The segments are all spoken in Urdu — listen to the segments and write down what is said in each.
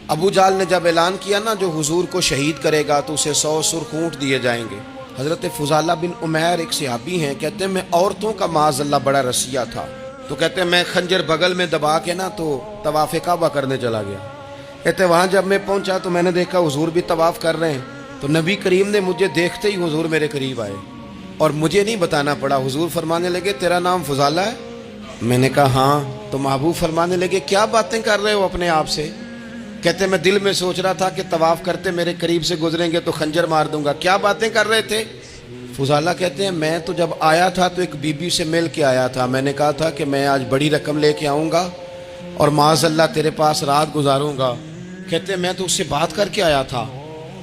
ابو جال نے جب اعلان کیا نا جو حضور کو شہید کرے گا تو اسے 100 سرخ اونٹ دیے جائیں گے، حضرت فضالہ بن عمیر ایک صحابی ہیں، کہتے ہیں میں عورتوں کا معاذ اللہ بڑا رسیہ تھا، تو کہتے ہیں میں خنجر بغل میں دبا کے نا تو طواف کعبہ کرنے چلا گیا۔ کہتے ہیں وہاں جب میں پہنچا تو میں نے دیکھا حضور بھی طواف کر رہے ہیں، تو نبی کریم نے مجھے دیکھتے ہی حضور میرے قریب آئے اور مجھے نہیں بتانا پڑا، حضور فرمانے لگے تیرا نام فضالہ ہے؟ میں نے کہا ہاں۔ تو محبوب فرمانے لگے کیا باتیں کر رہے ہو اپنے آپ سے؟ کہتے ہیں میں دل میں سوچ رہا تھا کہ طواف کرتے میرے قریب سے گزریں گے تو خنجر مار دوں گا، کیا باتیں کر رہے تھے؟ فضالہ کہتے ہیں میں تو جب آیا تھا تو ایک بی بی سے مل کے آیا تھا، میں نے کہا تھا کہ میں آج بڑی رقم لے کے آؤں گا اور معاذ اللہ تیرے پاس رات گزاروں گا۔ کہتے ہیں میں تو اس سے بات کر کے آیا تھا۔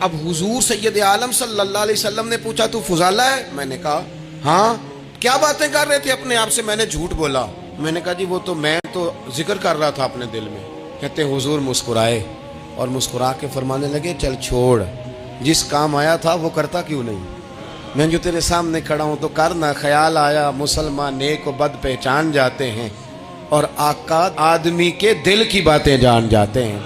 اب حضور سید عالم صلی اللہ علیہ وسلم نے پوچھا تو فضالہ ہے؟ میں نے کہا ہاں۔ کیا باتیں کر رہے تھے اپنے آپ سے؟ میں نے جھوٹ بولا، میں نے کہا جی وہ تو میں تو ذکر کر رہا تھا اپنے دل میں۔ کہتے ہیں حضور مسکرائے اور مسکرا کے فرمانے لگے چل چھوڑ، جس کام آیا تھا وہ کرتا کیوں نہیں؟ میں جو تیرے سامنے کھڑا ہوں تو کرنا، خیال آیا مسلمان نیک و بد پہچان جاتے ہیں اور آقا آدمی کے دل کی باتیں جان جاتے ہیں،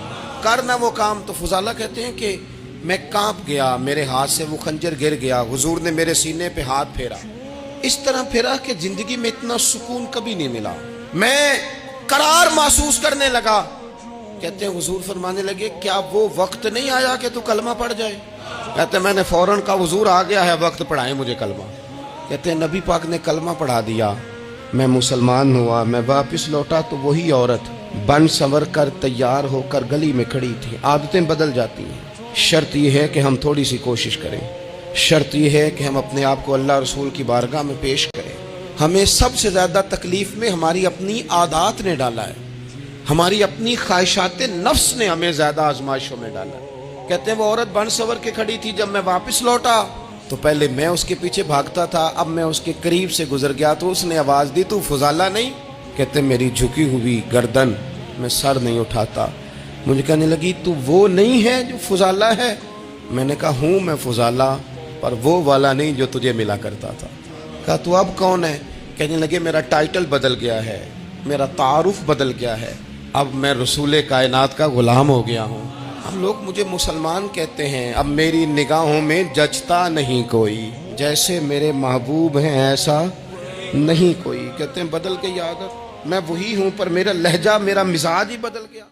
کرنا وہ کام۔ تو فضالہ کہتے ہیں کہ میں کانپ گیا، میرے ہاتھ سے وہ خنجر گر گیا، حضور نے میرے سینے پہ ہاتھ پھیرا، اس طرح پھیرا کہ زندگی میں اتنا سکون کبھی نہیں ملا، میں قرار محسوس کرنے لگا۔ کہتے ہیں حضور فرمانے لگے کیا وہ وقت نہیں آیا کہ تو کلمہ پڑھ جائے؟ کہتے ہیں میں نے فوراً کہا حضور آ گیا ہے وقت، پڑھائیں مجھے کلمہ۔ کہتے ہیں نبی پاک نے کلمہ پڑھا دیا، میں مسلمان ہوا، میں واپس لوٹا تو وہی عورت بن سنور کر تیار ہو کر گلی میں کھڑی تھی۔ عادتیں بدل جاتی ہیں، شرط یہ ہے کہ ہم تھوڑی سی کوشش کریں، شرط یہ ہے کہ ہم اپنے آپ کو اللہ رسول کی بارگاہ میں پیش کریں۔ ہمیں سب سے زیادہ تکلیف میں ہماری اپنی عادات نے ڈالا ہے، ہماری اپنی خواہشات نفس نے ہمیں زیادہ آزمائشوں میں ڈالا ہے۔ کہتے ہیں وہ عورت بن سنور کے کھڑی تھی، جب میں واپس لوٹا تو پہلے میں اس کے پیچھے بھاگتا تھا، اب میں اس کے قریب سے گزر گیا تو اس نے آواز دی تو فضالہ نہیں؟ کہتے ہیں میری جھکی ہوئی گردن، میں سر نہیں اٹھاتا، مجھے کہنے لگی تو وہ نہیں ہے جو فضالہ ہے؟ میں نے کہا ہوں میں فضالہ، پر وہ والا نہیں جو تجھے ملا کرتا تھا۔ کہا تو اب کون ہے؟ کہنے لگے میرا ٹائٹل بدل گیا ہے، میرا تعارف بدل گیا ہے، اب میں رسول کائنات کا غلام ہو گیا ہوں، اب لوگ مجھے مسلمان کہتے ہیں، اب میری نگاہوں میں جچتا نہیں کوئی، جیسے میرے محبوب ہیں ایسا نہیں کوئی۔ کہتے ہیں بدل گئی عادت، میں وہی ہوں پر میرا لہجہ میرا مزاج ہی بدل گیا۔